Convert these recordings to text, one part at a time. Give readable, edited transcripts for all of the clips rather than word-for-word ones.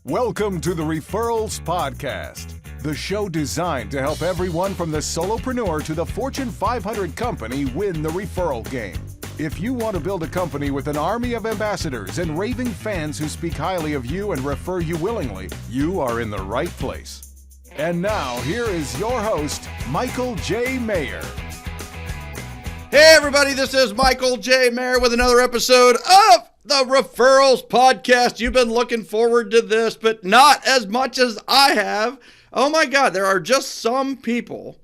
Welcome to the Referrals Podcast, the show designed to help everyone from the solopreneur to the Fortune 500 company win the referral game. If you want to build a company with an army of ambassadors and raving fans who speak highly of you and refer you willingly, you are in the right place. And now, here is your host, Michael J. Maher. Hey everybody, this is Michael J. Maher with another episode of the Referrals Podcast. You've been looking forward to this, but not as much as I have. Oh my God, there are just some people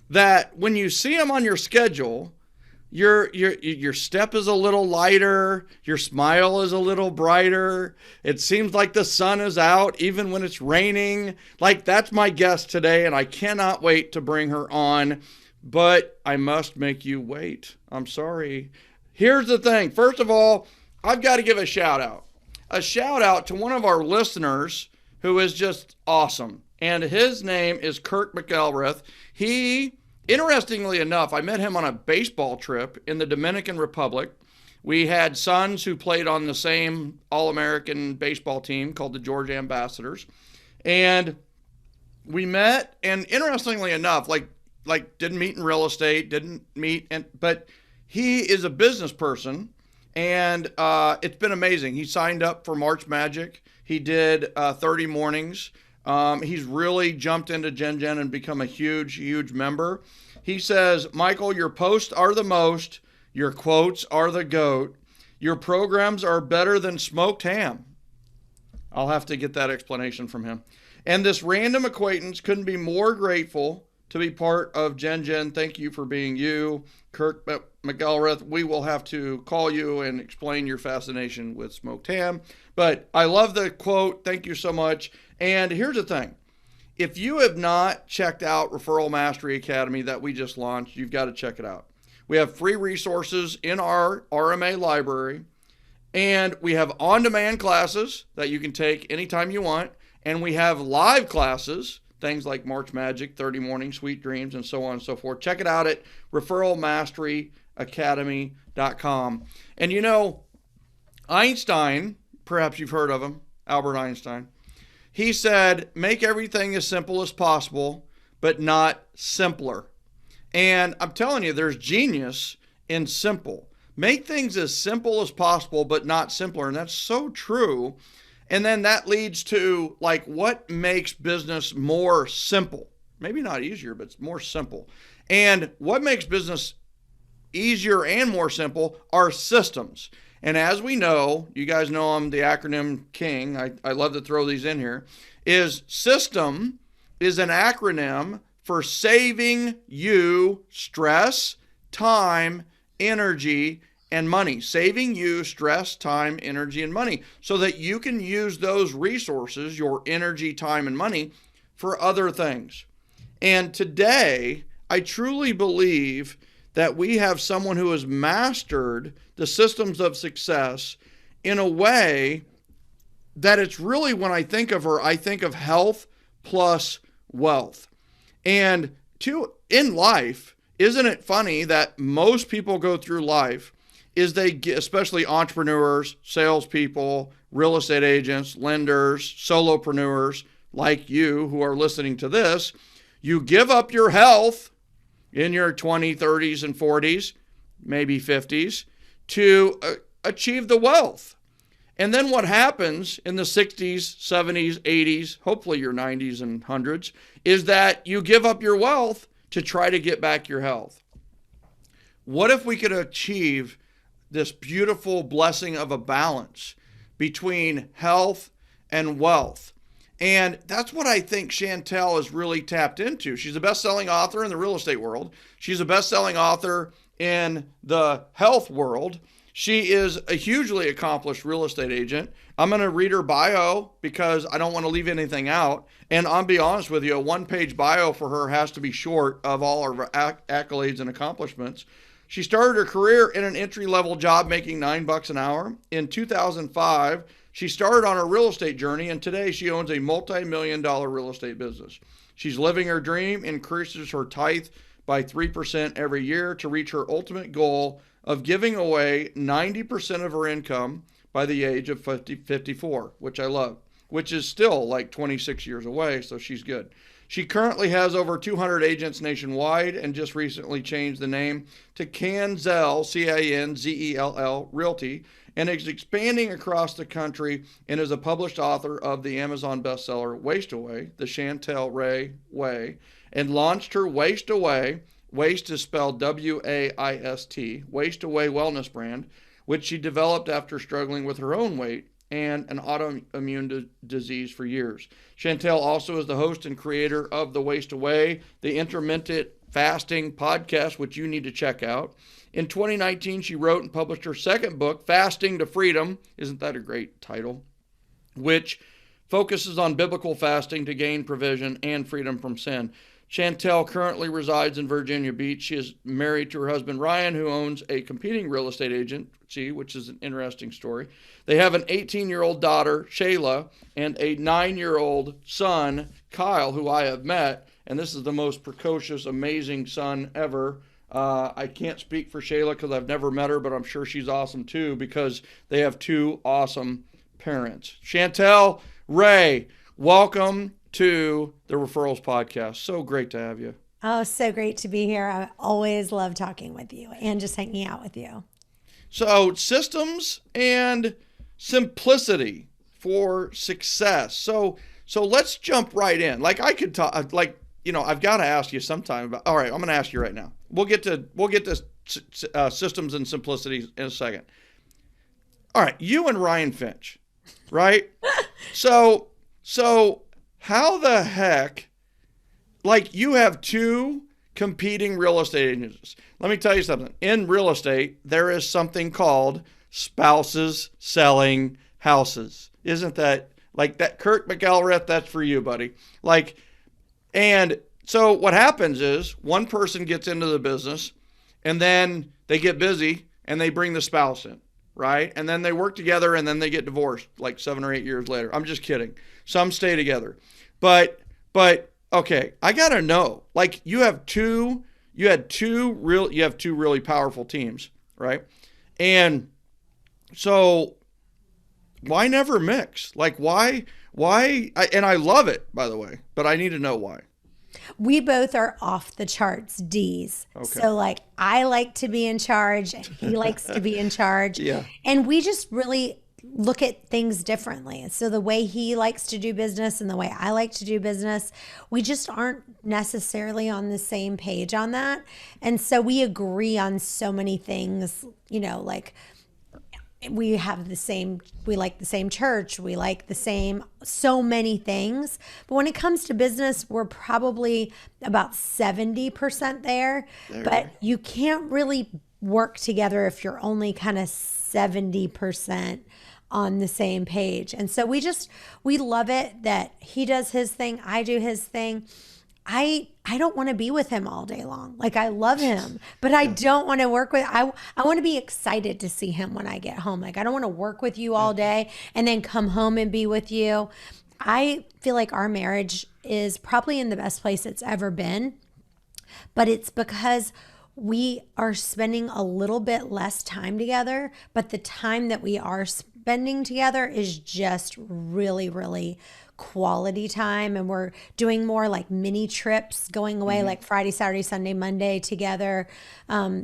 that when you see them on your schedule, your step is a little lighter, your smile is a little brighter. It seems like the sun is out even when it's raining. Like, that's my guest today, and I cannot wait to bring her on. But I must make you wait. I'm sorry. Here's the thing. First of all, I've got to give a shout out. A shout out to one of our listeners who is just awesome. And his name is Kirk McElrath. He, interestingly enough, I met him on a baseball trip in the Dominican Republic. We had sons who played on the same All-American baseball team called the Georgia Ambassadors. And we met, and interestingly enough, like didn't meet in real estate, but he is a business person, and it's been amazing. He signed up for March Magic. He did 30 mornings. He's really jumped into Gen and become a huge member. He says, Michael, your posts are the most, your quotes are the GOAT, your programs are better than smoked ham. I'll have to get that explanation from him. And this random acquaintance couldn't be more grateful to be part of Gen. Thank you for being you. Kirk McElrath, we will have to call you and explain your fascination with smoked ham. But I love the quote. Thank you so much. And here's the thing. If you have not checked out Referral Mastery Academy that we just launched, you've got to check it out. We have free resources in our RMA library, and we have on-demand classes that you can take anytime you want, and we have live classes, things like March Magic, 30 Mornings, Sweet Dreams, and so on and so forth. Check it out at referralmasteryacademy.com. And you know, Einstein, perhaps you've heard of him, Albert Einstein, he said, make everything as simple as possible, but not simpler. And I'm telling you, there's genius in simple. Make things as simple as possible, but not simpler. And that's so true. And then that leads to, like, what makes business more simple? Maybe not easier, but it's more simple. And what makes business easier and more simple are systems. And as we know, you guys know I'm the acronym king. I love to throw these in here. System is an acronym for saving you stress, time, energy, and money. Saving you stress, time, energy, and money so that you can use those resources, your energy, time, and money, for other things. And today, I truly believe that we have someone who has mastered the systems of success in a way that it's really, when I think of her, I think of health plus wealth. And in life, isn't it funny that most people go through life is they get, especially entrepreneurs, salespeople, real estate agents, lenders, solopreneurs like you who are listening to this, you give up your health in your 20s, 30s, and 40s, maybe 50s, to achieve the wealth. And then what happens in the 60s, 70s, 80s, hopefully your 90s and 100s, is that you give up your wealth to try to get back your health. What if we could achieve this beautiful blessing of a balance between health and wealth? And that's what I think Chantel is really tapped into. She's a best-selling author in the real estate world. She's a best-selling author in the health world. She is a hugely accomplished real estate agent. I'm going to read her bio because I don't want to leave anything out. And I'll be honest with you, a one-page bio for her has to be short of all her accolades and accomplishments. She started her career in an entry-level job making $9 an hour. In 2005, she started on her real estate journey, and today she owns a multi-million-dollar real estate business. She's living her dream, increases her tithe by 3% every year to reach her ultimate goal of giving away 90% of her income by the age of 54, which I love. which is still like 26 years away, so she's good. She currently has over 200 agents nationwide and just recently changed the name to Canzell, Canzell Realty, and is expanding across the country and is a published author of the Amazon bestseller Waste Away, the Chantel Ray Way, and launched her Waste Away, Waste is spelled W-A-I-S-T, Waste Away wellness brand, which she developed after struggling with her own weight and an autoimmune disease for years. Chantel also is the host and creator of the Waste Away, the intermittent fasting podcast, which you need to check out. In 2019, she wrote and published her second book, Fasting to Freedom. Isn't that a great title? Which focuses on biblical fasting to gain provision and freedom from sin. Chantel currently resides in Virginia Beach. She is married to her husband, Ryan, who owns a competing real estate agency, which is an interesting story. They have an 18-year-old daughter, Shayla, and a 9-year-old son, Kyle, who I have met. And this is the most precocious, amazing son ever. I can't speak for Shayla because I've never met her, but I'm sure she's awesome too because they have two awesome parents. Chantel Ray, welcome to the Referrals podcast. So great to have you. Oh, so great to be here. I always love talking with you and just hanging out with you. So systems and simplicity for success. So let's jump right in. Like I could talk, I've got to ask you sometime about, all right, I'm going to ask you right now. We'll get to systems and simplicity in a second. All right. You and Ryan Finch, right? So how the heck, like you have two competing real estate agents. Let me tell you something. In real estate, there is something called spouses selling houses. Isn't that like that? Kurt McElrath, that's for you, buddy. And so what happens is one person gets into the business and then they get busy and they bring the spouse in, right? And then they work together and then they get divorced like 7 or 8 years later. I'm just kidding. Some stay together. But okay, I got to know. Like you have two really powerful teams, right? And so why never mix? Like why and I love it, by the way, but I need to know why. We both are off the charts D's. Okay. So like I like to be in charge and he likes to be in charge. Yeah. And we just really look at things differently. So the way he likes to do business and the way I like to do business, we just aren't necessarily on the same page on that. And so we agree on so many things, like we like the same church, we like the same, so many things. But when it comes to business, we're probably about 70% there. But you can't really work together if you're only kind of 70% on the same page. And so we love it that he does his thing, I do his thing. I don't want to be with him all day long. Like I love him, but I don't want to work with, I want to be excited to see him when I get home. Like I don't want to work with you all day and then come home and be with you. I feel like our marriage is probably in the best place it's ever been, but it's because we are spending a little bit less time together, but the time that we are spending together is just really, really quality time. And we're doing more like mini trips going away, like Friday, Saturday, Sunday, Monday together.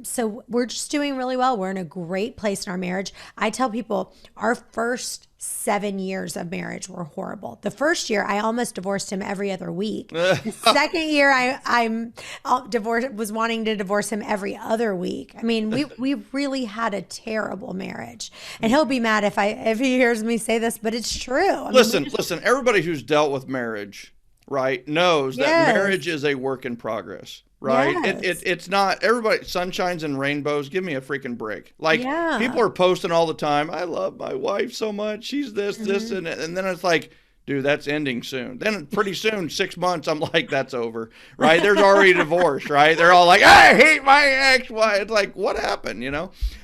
So we're just doing really well. We're in a great place in our marriage. I tell people our first 7 years of marriage were horrible. The first year, I almost divorced him every other week. The second year, I'm was wanting to divorce him every other week. I mean, we really had a terrible marriage. And he'll be mad if he hears me say this, but it's true. Listen, everybody who's dealt with marriage, right, knows that marriage is a work in progress. Right. Yes. It's not everybody sunshines and rainbows. Give me a freaking break. Like people are posting all the time. I love my wife so much. She's this, and then it's like, dude, that's ending soon. Then pretty soon, 6 months, I'm like, that's over. Right. There's already divorce. Right. They're all like, I hate my ex-wife. It's like, what happened?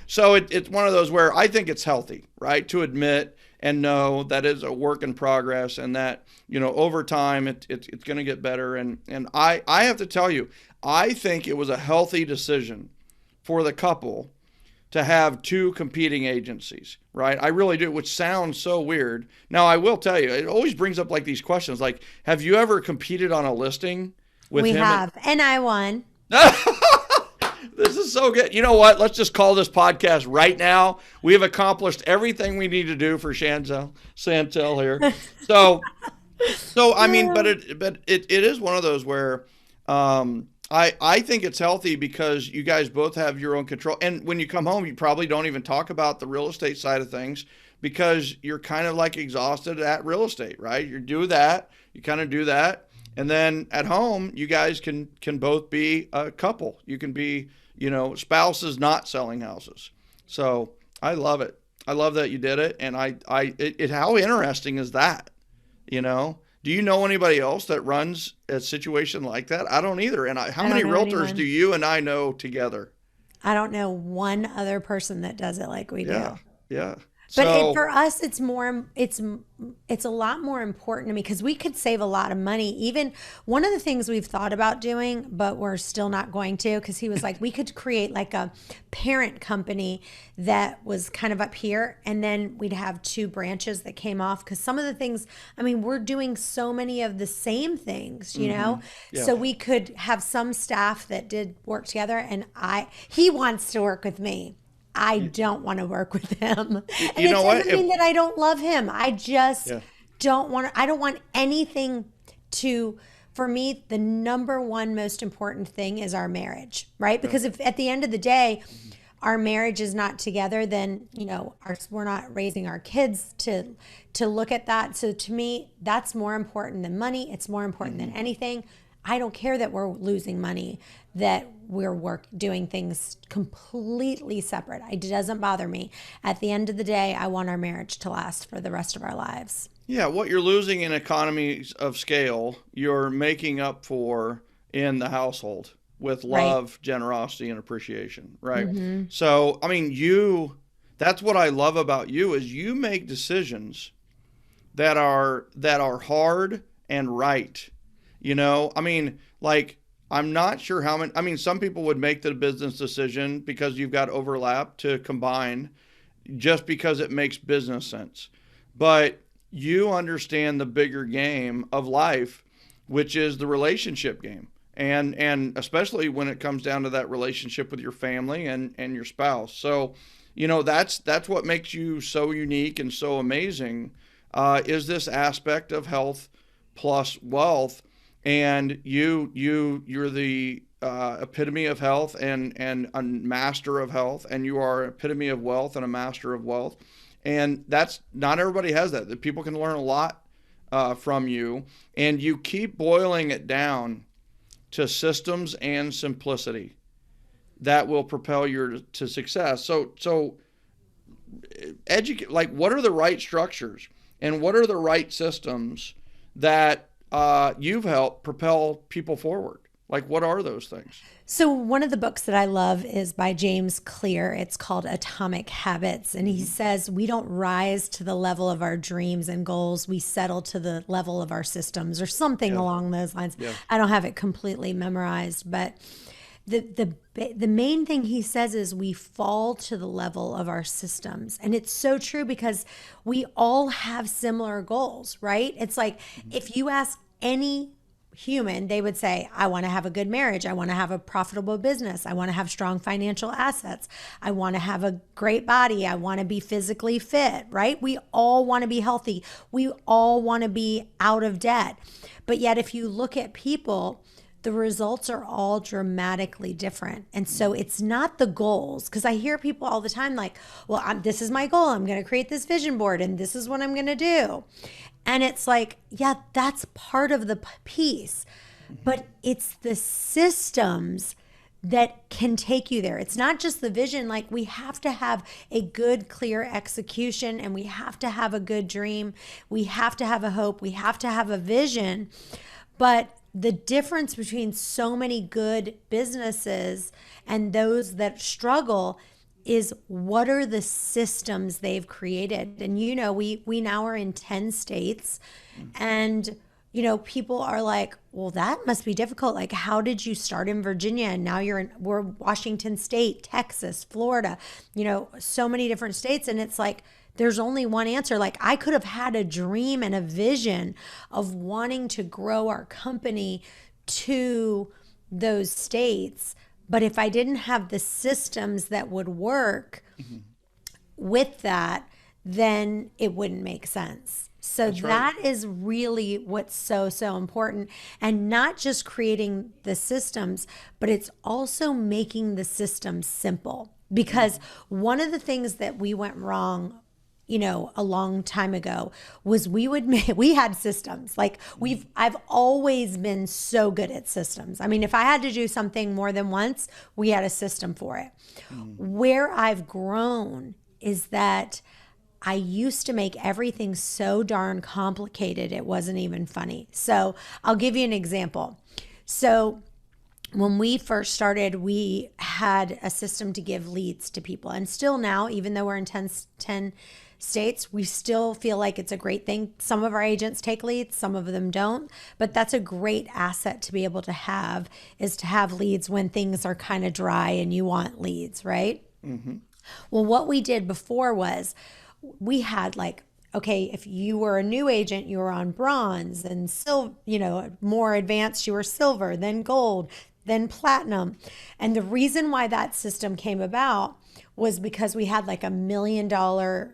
So it's one of those where I think it's healthy, right, to admit and know that is a work in progress and that, over time it's going to get better. And I have to tell you, I think it was a healthy decision for the couple to have two competing agencies, right? I really do, which sounds so weird. Now, I will tell you, it always brings up like these questions, like, have you ever competed on a listing with him? We have, and I won. This is so good. You know what? Let's just call this podcast right now. We have accomplished everything we need to do for Chantel here. So I mean, but it is one of those where I think it's healthy because you guys both have your own control. And when you come home, you probably don't even talk about the real estate side of things because you're kind of like exhausted at real estate, right? You do that, you kind of do that. And then at home, you guys can both be a couple. You can be, spouses not selling houses. So I love it. I love that you did it. And how interesting is that? Do you know anybody else that runs a situation like that? I don't either. And how many realtors do you and I know together? I don't know one other person that does it like we do. Yeah. But for us, it's a lot more important to me because we could save a lot of money. Even one of the things we've thought about doing, but we're still not going to, because he was like, we could create like a parent company that was kind of up here, and then we'd have two branches that came off. Because some of the things, I mean, we're doing so many of the same things, Yeah. So we could have some staff that did work together, and he wants to work with me. I don't want to work with him. And you know what? It doesn't mean that I don't love him. I just don't want anything for me, the number one most important thing is our marriage, right? Because if at the end of the day, our marriage is not together, then, we're not raising our kids to look at that. So to me, that's more important than money. It's more important than anything. I don't care that we're losing money, that we're doing things completely separate. It doesn't bother me. At the end of the day, I want our marriage to last for the rest of our lives. Yeah, what you're losing in economies of scale, you're making up for in the household with love, generosity, and appreciation, right? Mm-hmm. So, I mean, that's what I love about you is you make decisions that are hard and right. I mean, like, I'm not sure how many, I mean, some people would make the business decision because you've got overlap to combine just because it makes business sense. But you understand the bigger game of life, which is the relationship game. And especially when it comes down to that relationship with your family and your spouse. So, that's what makes you so unique and so amazing, is this aspect of health plus wealth. And you're the epitome of health and a master of health, and you are an epitome of wealth and a master of wealth. And that's not everybody has that. That people can learn a lot from you, and you keep boiling it down to systems and simplicity that will propel you to success. So educate, like, what are the right structures and what are the right systems that you've helped propel people forward? Like, what are those things? So one of the books that I love is by James Clear. It's called Atomic Habits. And he says, we don't rise to the level of our dreams and goals. We settle to the level of our systems, or something along those lines. Yeah. I don't have it completely memorized, but the main thing he says is we fall to the level of our systems. And it's so true because we all have similar goals, right? It's like, if you ask any human, they would say, I want to have a good marriage. I want to have a profitable business. I want to have strong financial assets. I want to have a great body. I want to be physically fit, right? We all want to be healthy. We all want to be out of debt. But yet, if you look at people, the results are all dramatically different. And so it's not the goals, because I hear people all the time like, well, this is my goal. I'm going to create this vision board and this is what I'm going to do. And it's like, yeah, that's part of the piece, but it's the systems that can take you there. It's not just the vision. Like, we have to have a good, clear execution, and we have to have a good dream. We have to have a hope. We have to have a vision. But the difference between so many good businesses and those that struggle is, what are the systems they've created? And we now are in 10 states, and people are like, well, that must be difficult. Like, how did you start in Virginia and now we're Washington State, Texas, Florida, so many different states. And it's like, there's only one answer. Like, I could have had a dream and a vision of wanting to grow our company to those states. But if I didn't have the systems that would work with that, then it wouldn't make sense. So that is really what's so, so important. And not just creating the systems, but it's also making the systems simple. Because one of the things that we went wrong, a long time ago was we had systems. Like I've always been so good at systems. I mean, if I had to do something more than once, we had a system for it. Where I've grown is that I used to make everything so darn complicated, it wasn't even funny. So I'll give you an example. So when we first started, we had a system to give leads to people. And still now, even though we're in 10 states, we still feel like it's a great thing. Some of our agents take leads, some of them don't. But that's a great asset to be able to have, is to have leads when things are kind of dry and you want leads, right? Well, what we did before was, we had okay, if you were a new agent, you were on bronze, and silver, more advanced, you were silver, then gold, then platinum. And the reason why that system came about was because we had $1 million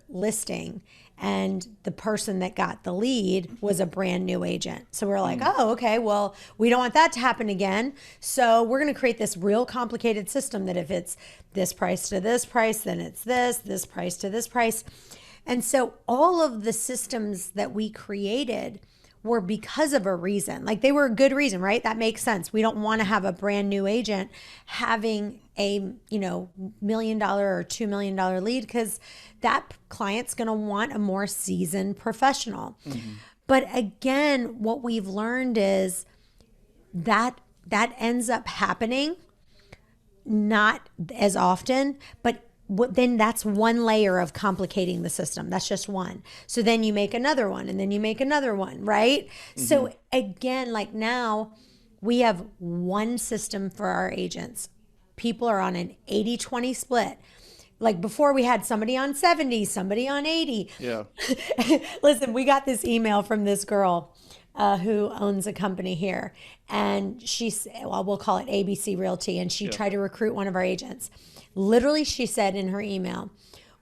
listing, and the person that got the lead was a brand new agent. So we're like, oh, okay, well, we don't want that to happen again. So we're going to create this real complicated system that if it's this price to this price, then it's this price to this price. And so all of the systems that we created were because of a reason. They were a good reason, right? That makes sense. We don't want to have a brand new agent having a, $1 million or $2 million lead, because that client's going to want a more seasoned professional. But again, what we've learned is that ends up happening not as often, but then that's one layer of complicating the system. That's just one. So then you make another one, and then you make another one, right? So again, now we have one system for our agents. People are on an 80-20 split. Before, we had somebody on 70, somebody on 80. Yeah. Listen, we got this email from this girl who owns a company here, and we'll call it ABC Realty, and she tried to recruit one of our agents. Literally, she said in her email,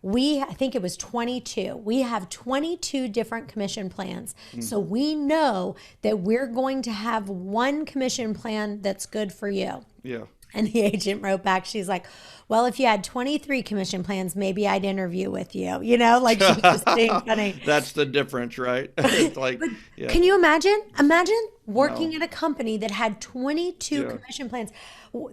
I think it was 22. We have 22 different commission plans. So we know that we're going to have one commission plan that's good for you. Yeah. And the agent wrote back, she's like, well, if you had 23 commission plans, maybe I'd interview with you. She's just being funny. That's the difference, right? It's Can you imagine? Imagine working at a company that had 22 commission plans.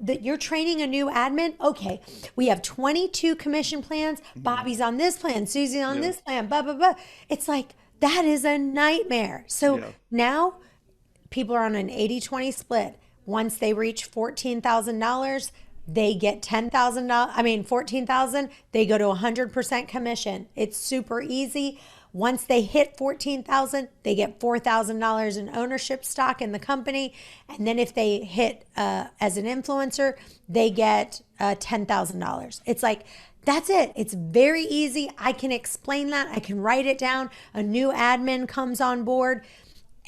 That you're training a new admin. Okay, we have 22 commission plans. Bobby's on this plan. Susie's on this plan. Blah, blah, blah. It's that is a nightmare. So now people are on an 80-20 split. Once they reach $14,000, they get $14,000, they go to 100% commission. It's super easy. Once they hit $14,000, they get $4,000 in ownership stock in the company. And then if they hit as an influencer, they get $10,000. It's that's it. It's very easy. I can explain that. I can write it down. A new admin comes on board.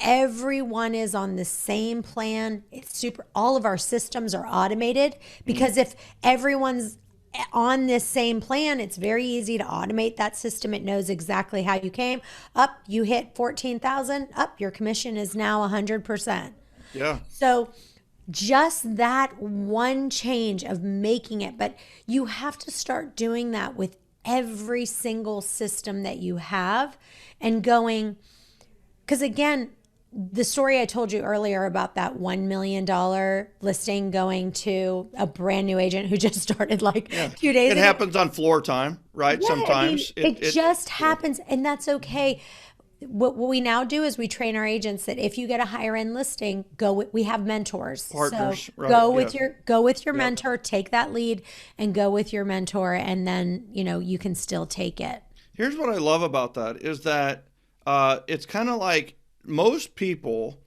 Everyone is on the same plan. It's super. All of our systems are automated, because if everyone's on this same plan, it's very easy to automate that system. It knows exactly how you came up. You hit 14,000 up. Your commission is now 100%. Yeah. So just that one change of making it, but you have to start doing that with every single system that you have, and going, because again, the story I told you earlier about that $1 million listing going to a brand new agent who just started 2 days ago. It happens on floor time, right? Yeah, Sometimes. It just happens, and that's okay. What we now do is we train our agents that if you get a higher end listing, we have mentors. Partners, so right, go with your mentor, take that lead and go with your mentor, and then, you can still take it. Here's what I love about that is that it's kind of like most people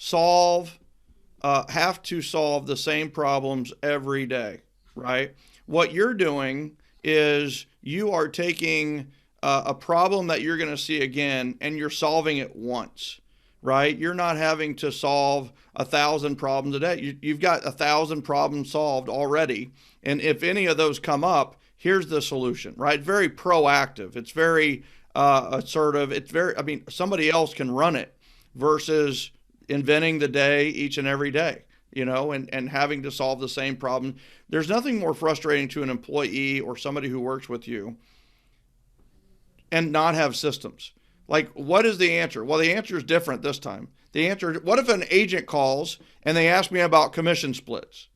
have to solve the same problems every day, right? What you're doing is you are taking a problem that you're going to see again and you're solving it once, right? You're not having to solve 1,000 problems a day. You've got 1,000 problems solved already. And if any of those come up, here's the solution, right? Very proactive. It's very assertive. It's very, I mean, somebody else can run it versus inventing the day each and every day, you know, and having to solve the same problem. There's nothing more frustrating to an employee or somebody who works with you and not have systems. Like, what is the answer? Well, the answer is different this time. The answer, what if an agent calls and they ask me about commission splits?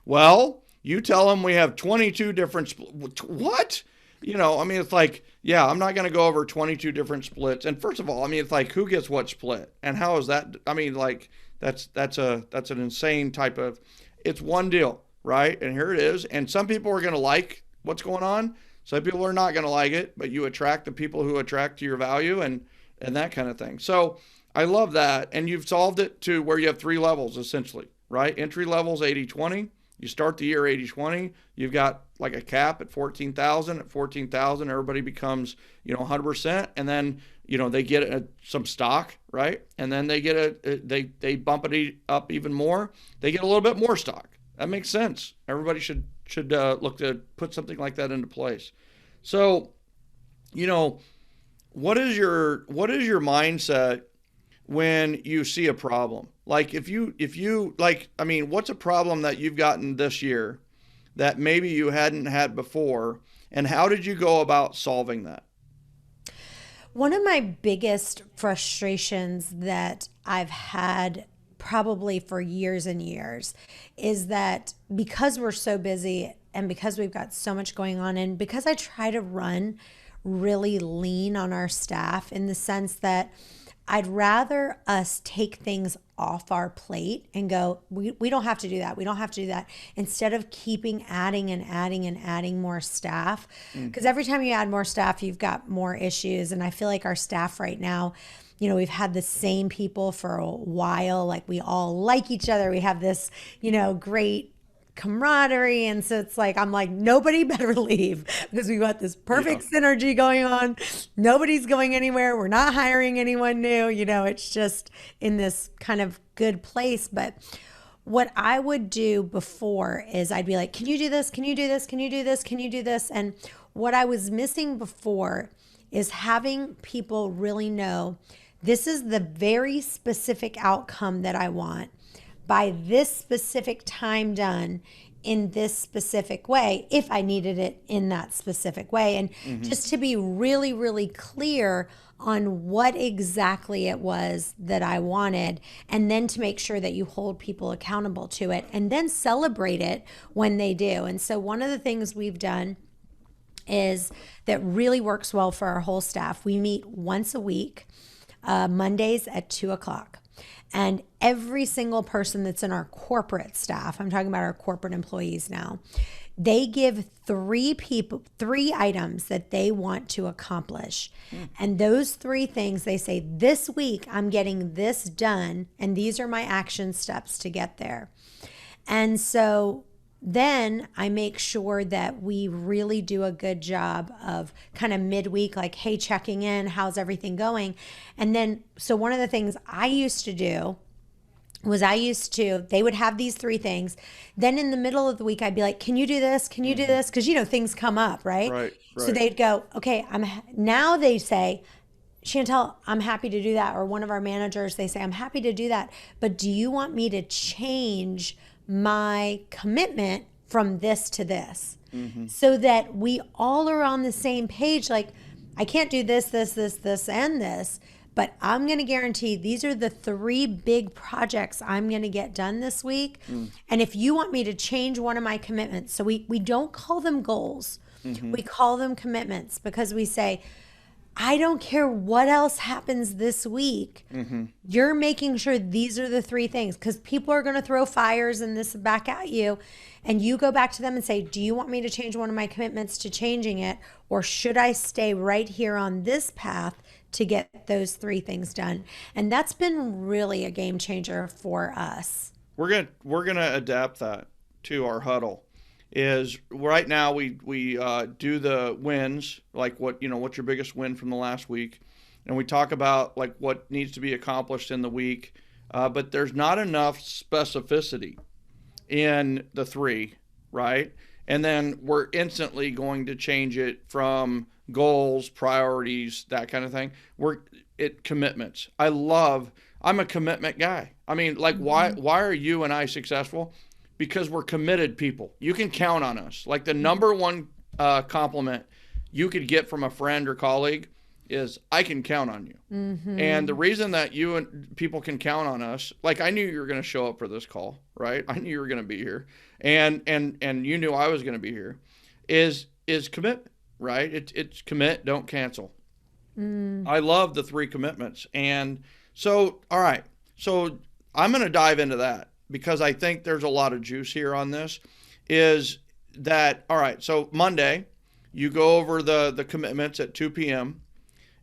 Well, you tell them we have 22 different what? You know, I mean, it's like, yeah, I'm not going to go over 22 different splits. And first of all, I mean, it's like, who gets what split? And how is that? I mean, like, that's an insane type of, it's one deal, right? And here it is. And some people are going to like what's going on. Some people are not going to like it, but you attract the people who attract to your value and that kind of thing. So I love that. And you've solved it to where you have 3 levels, essentially, right? Entry levels, 80-20. You start the year 80-20. You've got like a cap at 14,000. At 14,000, everybody becomes, 100%. And then, they get some stock, right? And then they get they bump it up even more. They get a little bit more stock. That makes sense. Everybody should look to put something like that into place. So, what is your mindset when you see a problem? Like if you like, I mean, what's a problem that you've gotten this year that maybe you hadn't had before, and how did you go about solving that? One of my biggest frustrations that I've had probably for years and years is that because we're so busy and because we've got so much going on, and because I try to run really lean on our staff in the sense that I'd rather us take things off our plate and go, we don't have to do that. We don't have to do that. Instead of keeping adding and adding and adding more staff. Because every time you add more staff, you've got more issues. And I feel like our staff right now, we've had the same people for a while. Like we all like each other. We have this, great camaraderie. And so it's like, I'm like, nobody better leave because we've got this perfect synergy going on. Nobody's going anywhere. We're not hiring anyone new. It's just in this kind of good place. But what I would do before is I'd be like, can you do this? Can you do this? Can you do this? Can you do this? And what I was missing before is having people really know this is the very specific outcome that I want by this specific time done in this specific way, if I needed it in that specific way. And just to be really, really clear on what exactly it was that I wanted, and then to make sure that you hold people accountable to it and then celebrate it when they do. And so one of the things we've done is that really works well for our whole staff. We meet once a week, Mondays at 2:00. And every single person that's in our corporate staff, I'm talking about our corporate employees now, they give 3 items that they want to accomplish. And those 3 things, they say, this week I'm getting this done, and these are my action steps to get there. And so then I make sure that we really do a good job of kind of midweek, like, hey, checking in, how's everything going? And then, so one of the things I used to do was they would have these 3 things. Then in the middle of the week, I'd be like, can you do this? Can you do this? Because, things come up, right? Right. So they'd go, okay, now they say, Chantel, I'm happy to do that. Or one of our managers, they say, I'm happy to do that. But do you want me to change my commitment from this to this, so that we all are on the same page? Like, I can't do this, and this, but I'm going to guarantee these are the 3 big projects I'm going to get done this week. And if you want me to change one of my commitments, so we don't call them goals, we call them commitments, because we say, I don't care what else happens this week. You're making sure these are the 3 things, because people are going to throw fires and this back at you. And you go back to them and say, do you want me to change one of my commitments to changing it? Or should I stay right here on this path? to get those 3 things done. And that's been really a game changer for us. We're gonna adapt that to our huddle. Is right now we do the wins, like what's your biggest win from the last week, and we talk about like what needs to be accomplished in the week, but there's not enough specificity in the 3, right? And then we're instantly going to change it from goals, priorities, that kind of thing. Commitments. I'm a commitment guy. I mean, like, why are you and I successful? Because we're committed people. You can count on us. Like, the number one compliment you could get from a friend or colleague is, I can count on you. Mm-hmm. And the reason that you and people can count on us, like, I knew you were going to show up for this call, right? I knew you were going to be here, and you knew I was going to be here, is commitment, right? It's commit, don't cancel. I love the 3 commitments. And so, all right, so I'm going to dive into that, because I think there's a lot of juice here on this. Is that, all right, so Monday, you go over the commitments at 2 p.m.,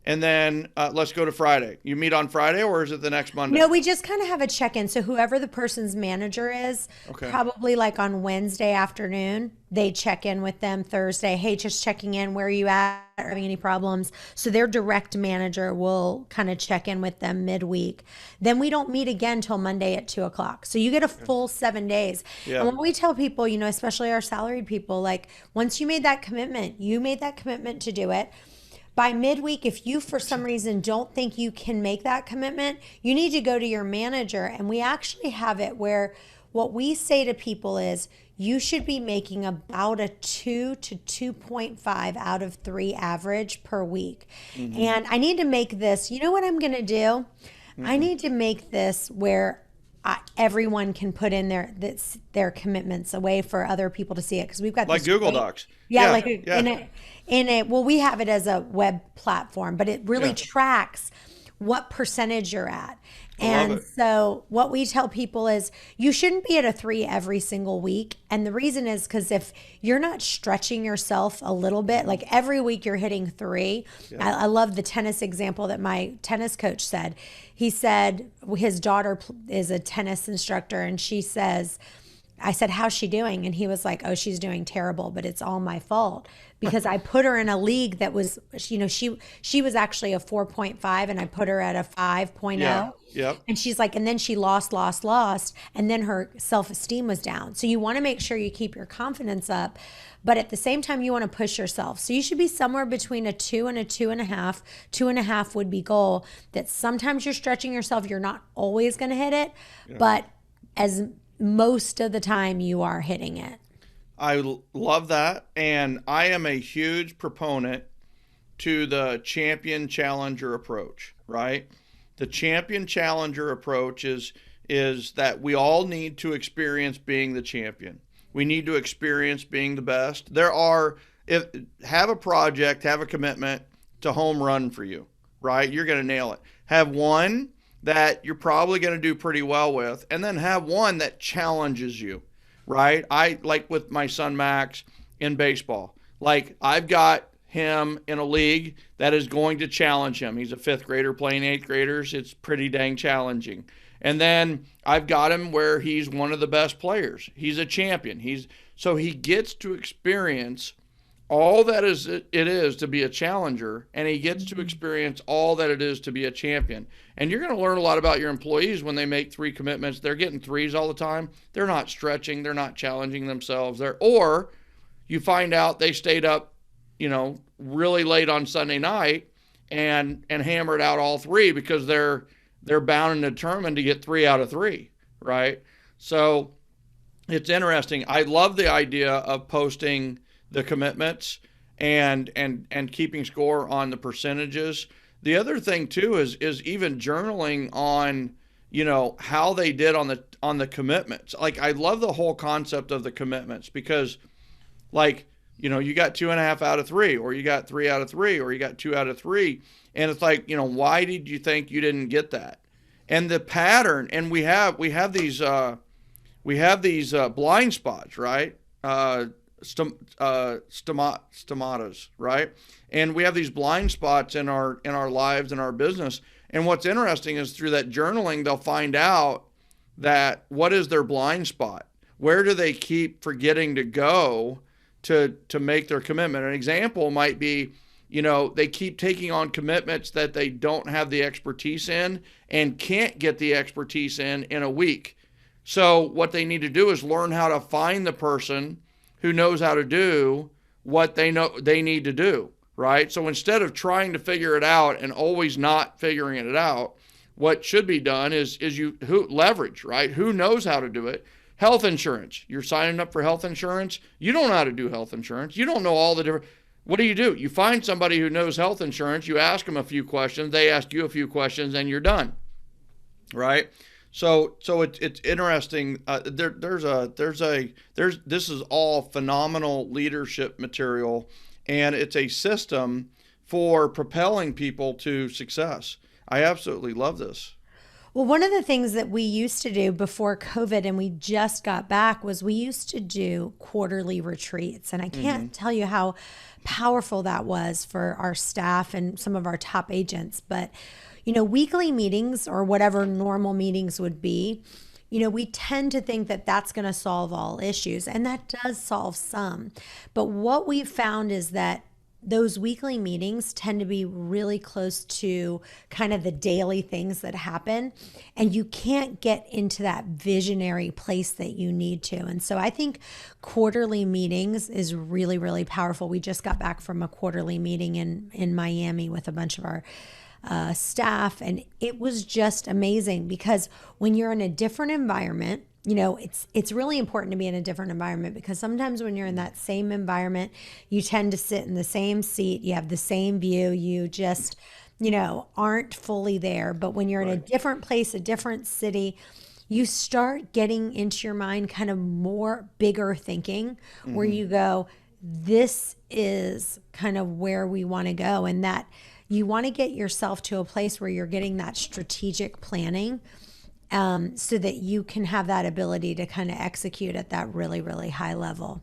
and then let's go to Friday. You meet on Friday, or is it the next Monday? No, we just kind of have a check-in. So whoever the person's manager is, probably like on Wednesday afternoon, they check in with them. Thursday, hey, just checking in. Where are you at? Are having any problems? So their direct manager will kind of check in with them midweek. Then we don't meet again till Monday at 2:00. So you get a full 7 days. Yeah. And when we tell people, especially our salaried people, like, once you made that commitment, to do it. By midweek, if you for some reason don't think you can make that commitment, you need to go to your manager. And we actually have it where what we say to people is, you should be making about a 2 to 2.5 out of 3 average per week. Mm-hmm. And I need to make this, you know what I'm going to do? Mm-hmm. I need to make this where everyone can put in their commitments away for other people to see it, because we've got like Google Docs. Yeah. Well, we have it as a web platform, but it really tracks what percentage you're at. And so what we tell people is, you shouldn't be at a 3 every single week. And the reason is because if you're not stretching yourself a little bit, like every week you're hitting 3. Yeah. I love the tennis example that my tennis coach said. He said his daughter is a tennis instructor, and I said, how's she doing? And he was like, oh, she's doing terrible, but it's all my fault, because I put her in a league that was, she was actually a 4.5, and I put her at a 5.0. Yeah. Yep. And she's like, and then she lost, and then her self-esteem was down. So you want to make sure you keep your confidence up, but at the same time, you want to push yourself. So you should be somewhere between a 2 and a 2.5. 2.5 would be goal. That sometimes you're stretching yourself. You're not always going to hit it, but as most of the time you are hitting it. I love that. And I am a huge proponent to the champion challenger approach, right? The champion challenger approach is that we all need to experience being the champion. We need to experience being the best. Have a project, have a commitment to home run for you, right? You're going to nail it. Have one that you're probably going to do pretty well with, and then have one that challenges you, right? I like with my son Max in baseball. Like, I've got him in a league that is going to challenge him. He's a 5th grader playing 8th graders. It's pretty dang challenging. And then I've got him where he's one of the best players. He's a champion. So he gets to experience all that it is to be a challenger, and he gets to experience all that it is to be a champion. And you're going to learn a lot about your employees when they make 3 commitments. They're getting 3s all the time. They're not stretching. They're not challenging themselves. Or you find out they stayed up, really late on Sunday night and hammered out all 3 because they're bound and determined to get 3 out of 3, right? So it's interesting. I love the idea of posting the commitments and keeping score on the percentages. The other thing too is even journaling on, how they did on the commitments. Like, I love the whole concept of the commitments, because like, you got 2.5 out of 3, or you got 3 out of 3, or you got 2 out of 3. And it's like, why did you think you didn't get that? And the pattern, and we have these blind spots, right? stematas, right? And we have these blind spots in our lives and our business. And what's interesting is through that journaling, they'll find out that what is their blind spot? Where do they keep forgetting to go to make their commitment? An example might be, they keep taking on commitments that they don't have the expertise in and can't get the expertise in a week. So what they need to do is learn how to find the person who knows how to do what they know they need to do, right? So instead of trying to figure it out and always not figuring it out, what should be done is leverage, right? Who knows how to do it? Health insurance. You're signing up for health insurance. You don't know how to do health insurance. You don't know all the different. What do? You find somebody who knows health insurance. You ask them a few questions. They ask you a few questions, and you're done, right? So it's interesting. This is all phenomenal leadership material, and it's a system for propelling people to success. I absolutely love this. Well, one of the things that we used to do before COVID and we just got back was we used to do quarterly retreats. And I can't tell you how powerful that was for our staff and some of our top agents. But, weekly meetings or whatever normal meetings would be, we tend to think that that's going to solve all issues. And that does solve some. But what we've found is that those weekly meetings tend to be really close to kind of the daily things that happen, and you can't get into that visionary place that you need to. And so I think quarterly meetings is really, really powerful. We just got back from a quarterly meeting in Miami with a bunch of our staff, and it was just amazing because when you're in a different environment, it's really important to be in a different environment, because sometimes when you're in that same environment, you tend to sit in the same seat, you have the same view, you just, aren't fully there. But when you're in a different place, a different city, you start getting into your mind kind of more bigger thinking, where you go, this is kind of where we want to go. And that you want to get yourself to a place where you're getting that strategic planning, so that you can have that ability to kind of execute at that really, really high level.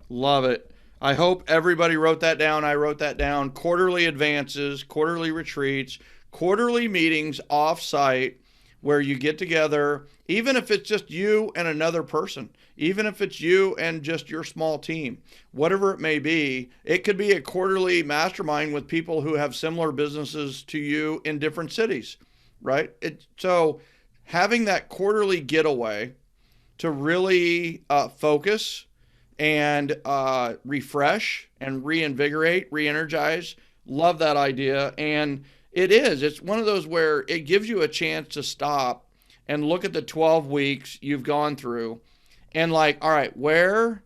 Love it. I hope everybody wrote that down. I wrote that down. Quarterly advances, quarterly retreats, quarterly meetings off-site where you get together, even if it's just you and another person, even if it's you and just your small team, whatever it may be. It could be a quarterly mastermind with people who have similar businesses to you in different cities, right? So having that quarterly getaway to really focus and refresh and reinvigorate, re-energize. Love that idea. And it's one of those where it gives you a chance to stop and look at the 12 weeks you've gone through and all right, where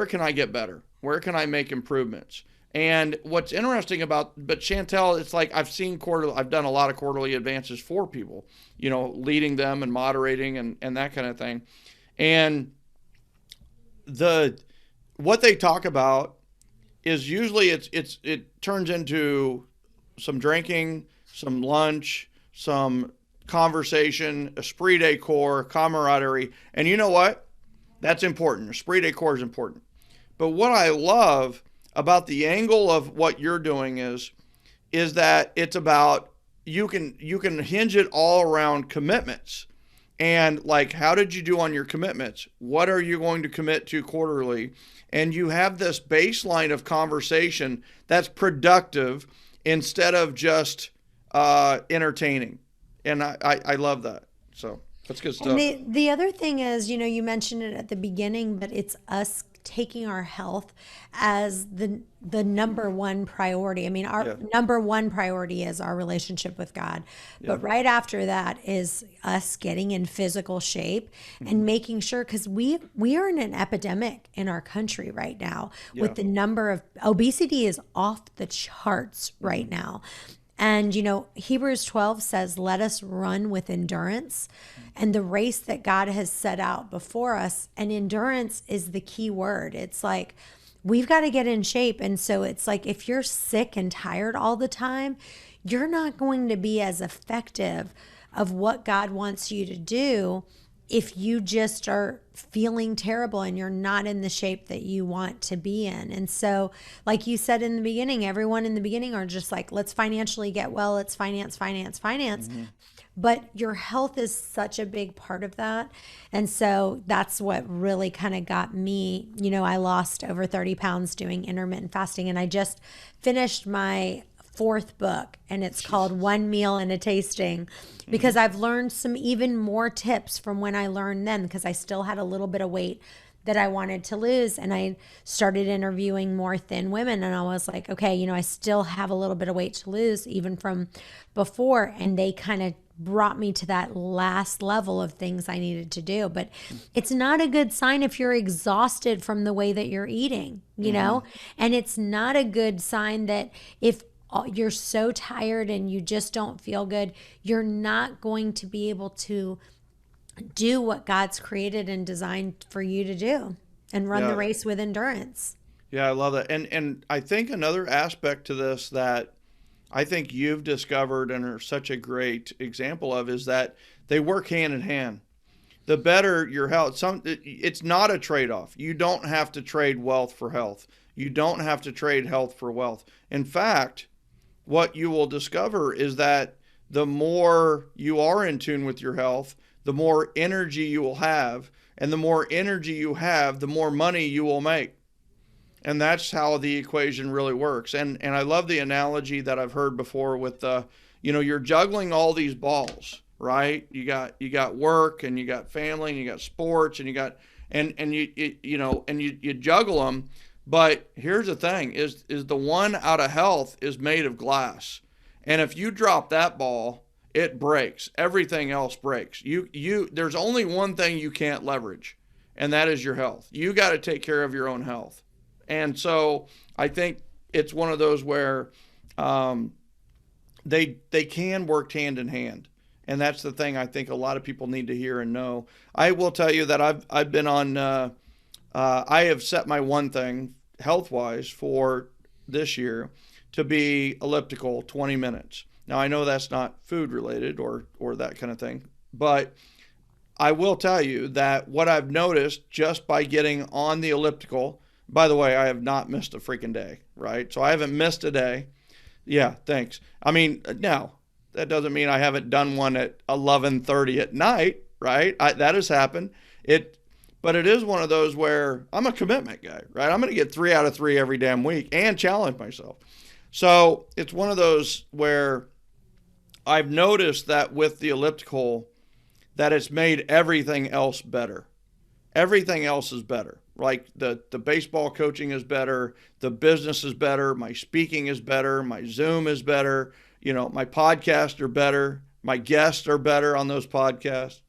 can I get better? Where can I make improvements? And what's interesting but Chantel, it's like I've done a lot of quarterly advances for people, leading them and moderating and that kind of thing. And what they talk about is usually it turns into some drinking, some lunch, some conversation, esprit de corps, camaraderie. And you know what? That's important. Esprit de corps is important. But what I love about the angle of what you're doing is that it's about you can hinge it all around commitments. And how did you do on your commitments? What are you going to commit to quarterly? And you have this baseline of conversation that's productive instead of just entertaining. And I love that. So that's good stuff. And the other thing is, you mentioned it at the beginning, but it's us taking our health as the number one priority. I mean, our number one priority is our relationship with God. But right after that is us getting in physical shape and making sure, because we are in an epidemic in our country right now with the number of obesity is off the charts right now. And, Hebrews 12 says, let us run with endurance and the race that God has set out before us. And endurance is the key word. It's like, we've got to get in shape. And so it's like, if you're sick and tired all the time, you're not going to be as effective of what God wants you to do if you just are feeling terrible and you're not in the shape that you want to be in. And so, like you said in the beginning, everyone in the beginning are just like, let's financially get well, let's finance. But your health is such a big part of that. And so that's what really kind of got me. I lost over 30 pounds doing intermittent fasting, and I just finished my 4th book, and it's called One Meal and a Tasting, because I've learned some even more tips from when I learned then, because I still had a little bit of weight that I wanted to lose. And I started interviewing more thin women, and I was like, okay, I still have a little bit of weight to lose even from before. And they kind of brought me to that last level of things I needed to do. But it's not a good sign if you're exhausted from the way that you're eating, and it's not a good sign that if you're so tired and you just don't feel good, you're not going to be able to do what God's created and designed for you to do and run the race with endurance. Yeah, I love that. And I think another aspect to this that I think you've discovered and are such a great example of is that they work hand in hand. The better your health, it's not a trade-off. You don't have to trade wealth for health. You don't have to trade health for wealth. In fact, what you will discover is that the more you are in tune with your health, the more energy you will have. And the more energy you have, the more money you will make. And that's how the equation really works. And I love the analogy that I've heard before with you're juggling all these balls, right? You got work, and you got family, and you got sports, and you got you juggle them. But here's the thing: is the one out of health is made of glass, and if you drop that ball, it breaks. Everything else breaks. There's only one thing you can't leverage, and that is your health. You got to take care of your own health. And so I think it's one of those where they can work hand in hand. And that's the thing I think a lot of people need to hear and know. I will tell you that I've been on, I have set my one thing health-wise for this year to be elliptical 20 minutes. Now, I know that's not food related or that kind of thing, but I will tell you that what I've noticed just by getting on the elliptical, by the way, I have not missed a freaking day, right? So I haven't missed a day. Yeah, thanks. I mean, now, that doesn't mean I haven't done one at 11:30 at night, right? That has happened. But it is one of those where I'm a commitment guy, right? I'm going to get 3 out of 3 every damn week and challenge myself. So it's one of those where I've noticed that with the elliptical that it's made everything else better. Everything else is better. Like the baseball coaching is better, the business is better, my speaking is better, my Zoom is better, my podcasts are better, my guests are better on those podcasts.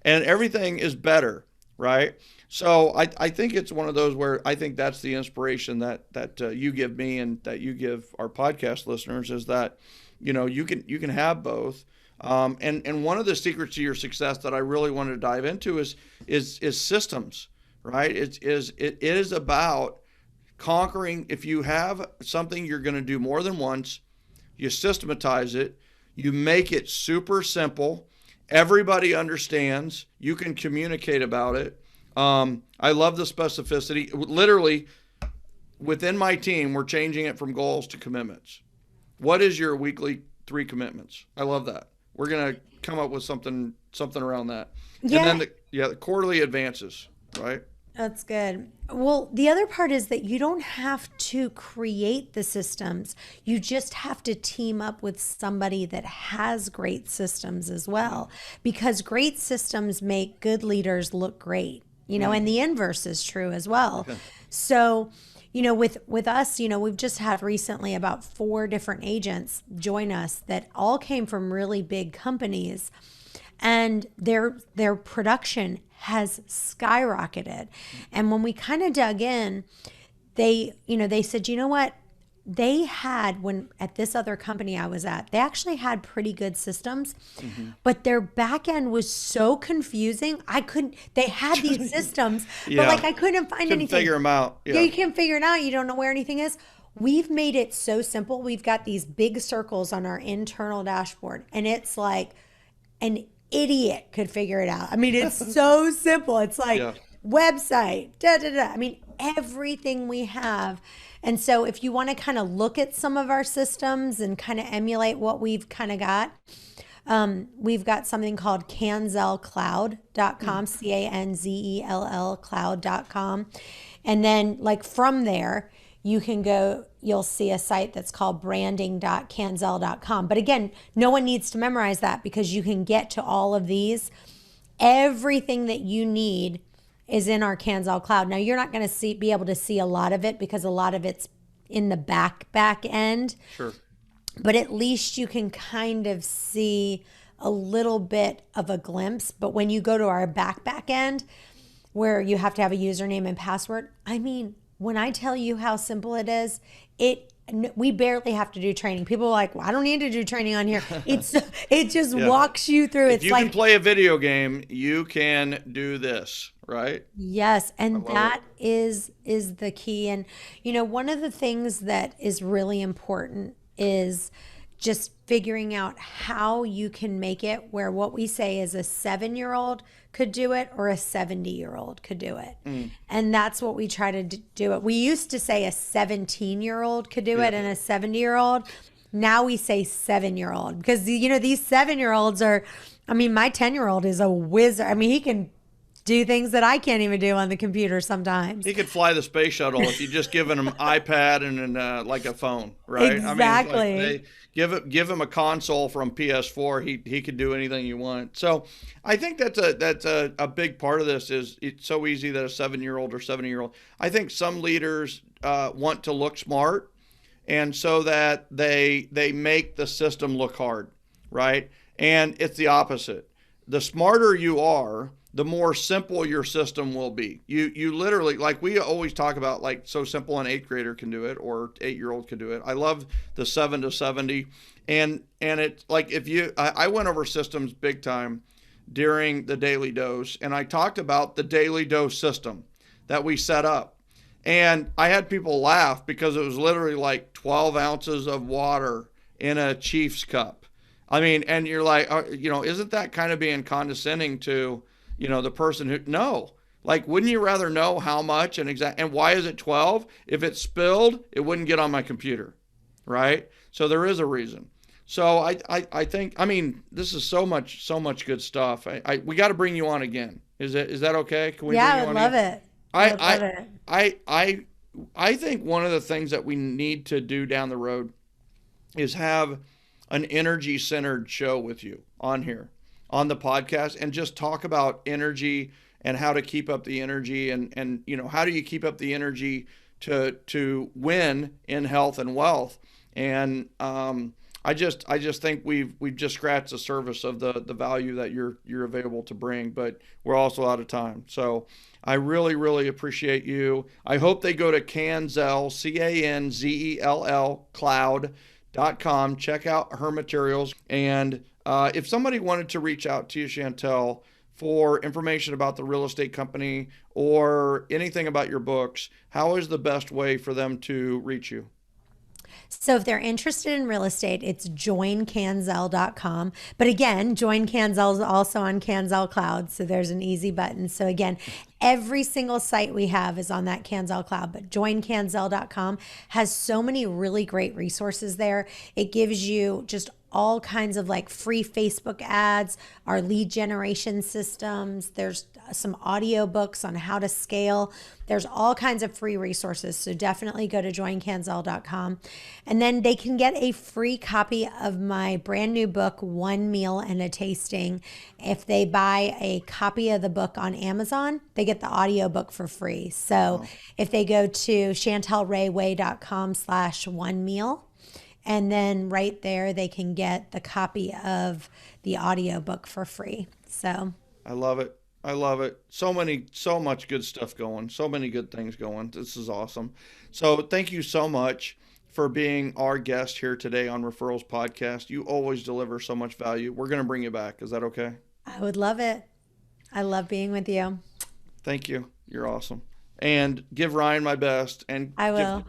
And everything is better, right? So I think it's one of those where I think that's the inspiration that you give me and that you give our podcast listeners is that, you can have both. And one of the secrets to your success that I really wanted to dive into is systems, right? It is about conquering. If you have something you're going to do more than once, you systematize it, you make it super simple. Everybody understands. You can communicate about it. I love the specificity. Literally, within my team, we're changing it from goals to commitments. What is your weekly 3 commitments? I love that. We're going to come up with something around that. Yeah. And then the quarterly advances, right? That's good. Well, the other part is that you don't have to create the systems. You just have to team up with somebody that has great systems as well, because great systems make good leaders look great, and the inverse is true as well. Okay. So, with us, we've just had recently about 4 different agents join us that all came from really big companies, and their production has skyrocketed. And when we kind of dug in, they said, you know what? They had, when at this other company I was at, they actually had pretty good systems, but their back end was so confusing. They had these systems, but I couldn't find anything. Figure them out. Yeah, you can't figure it out. You don't know where anything is. We've made it so simple. We've got these big circles on our internal dashboard, and it's like, and idiot could figure it out. I mean, it's so simple. It's like website, da da da. I mean, everything we have. And so if you want to kind of look at some of our systems and kind of emulate what we've kind of got, we've got something called canzelcloud.com, Canzell cloud.com. And then like from there, you can go, you'll see a site that's called branding.canzel.com. But again, no one needs to memorize that because you can get to all of these. Everything that you need is in our Canzel cloud. Now you're not going to be able to see a lot of it because a lot of it's in the back end. Sure. But at least you can kind of see a little bit of a glimpse. But when you go to our back end, where you have to have a username and password, I mean, when I tell you how simple it is, we barely have to do training. People are like, well, I don't need to do training on here. It just walks you through. If you can play a video game, you can do this, right? Yes, and that is the key. And one of the things that is really important is just figuring out how you can make it where what we say is a 7-year-old could do it or a 70-year-old could do it. And that's what we try to do it. We used to say a 17-year-old could do it and a 70-year-old. Now we say 7-year-old because, these 7-year-olds are, I mean, my 10-year-old is a wizard. I mean, he can do things that I can't even do on the computer sometimes. He could fly the space shuttle if you just given him iPad and like a phone, right? Exactly. I mean, give him a console from PS4. He could do anything you want. So I think that's a big part of this. Is it's so easy that a 7-year-old or 70-year-old. I think some leaders want to look smart, and so that they make the system look hard, right? And it's the opposite. The smarter you are, the more simple your system will be. You literally, like we always talk about, like so simple an 8th grader can do it or 8-year-old can do it. I love the 7 to 70. And it's like I went over systems big time during the Daily Dose, and I talked about the Daily Dose system that we set up. And I had people laugh because it was literally like 12 ounces of water in a Chiefs cup. I mean, and you're like, isn't that kind of being condescending to the person who, no, like, wouldn't you rather know how much and why is it 12? If it spilled, it wouldn't get on my computer, right? So there is a reason. So I think, I mean, this is so much good stuff. We got to bring you on again. Is that okay? Can we bring you on I would love again? it. I think one of the things that we need to do down the road is have an energy centered show with you on here, on the podcast, and just talk about energy and how to keep up the energy and how do you keep up the energy to win in health and wealth. And I just think we've just scratched the surface of the value that you're available to bring, but we're also out of time. So I really appreciate you. I hope they go to Canzell, Canzell cloud.com. Check out her materials. And if somebody wanted to reach out to you, Chantel, for information about the real estate company or anything about your books, how is the best way for them to reach you? So if they're interested in real estate, it's joincanzell.com. But again, Join Canzell is also on Canzell Cloud. So there's an easy button. So again, every single site we have is on that Canzell Cloud, but joincanzell.com has so many really great resources there. It gives you just all kinds of like free Facebook ads, our lead generation systems. There's some audio books on how to scale. There's all kinds of free resources. So definitely go to joincanzell.com. And then they can get a free copy of my brand new book, One Meal and a Tasting. If they buy a copy of the book on Amazon, they get the audio book for free. So if they go to chantelrayway.com/onemeal, and then right there, they can get the copy of the audio book for free. So I love it. I love it. So much good stuff going. So many good things going. This is awesome. So thank you so much for being our guest here today on Referrals Podcast. You always deliver so much value. We're going to bring you back. Is that okay? I would love it. I love being with you. Thank you. You're awesome. And give Ryan my best. And I will.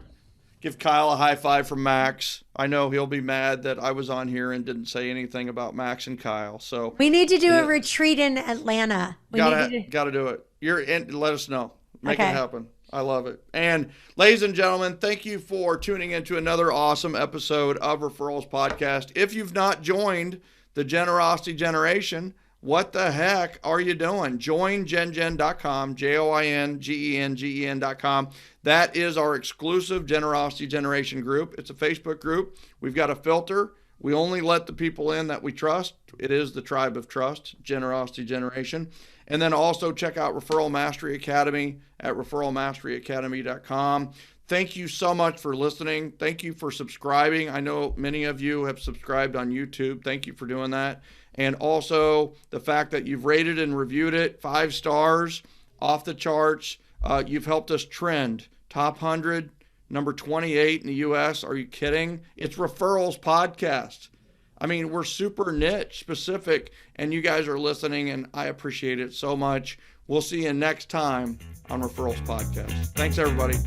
give Kyle a high five from Max. I know he'll be mad that I was on here and didn't say anything about Max and Kyle. So we need to do a retreat in Atlanta. Gotta do it. You're in. Let us know. Make Okay. it happen. I love it. And ladies and gentlemen, thank you for tuning into another awesome episode of Referrals Podcast. If you've not joined the Generosity Generation, what the heck are you doing? Join gengen.com, joingen.com. That is our exclusive Generosity Generation group. It's a Facebook group. We've got a filter. We only let the people in that we trust. It is the tribe of trust, Generosity Generation. And then also check out Referral Mastery Academy at referralmasteryacademy.com. Thank you so much for listening. Thank you for subscribing. I know many of you have subscribed on YouTube. Thank you for doing that. And also the fact that you've rated and reviewed it 5 stars, off the charts. You've helped us trend top 100, number 28 in the U.S. Are you kidding? It's Referrals Podcast. I mean, we're super niche specific, and you guys are listening, and I appreciate it so much. We'll see you next time on Referrals Podcast. Thanks, everybody.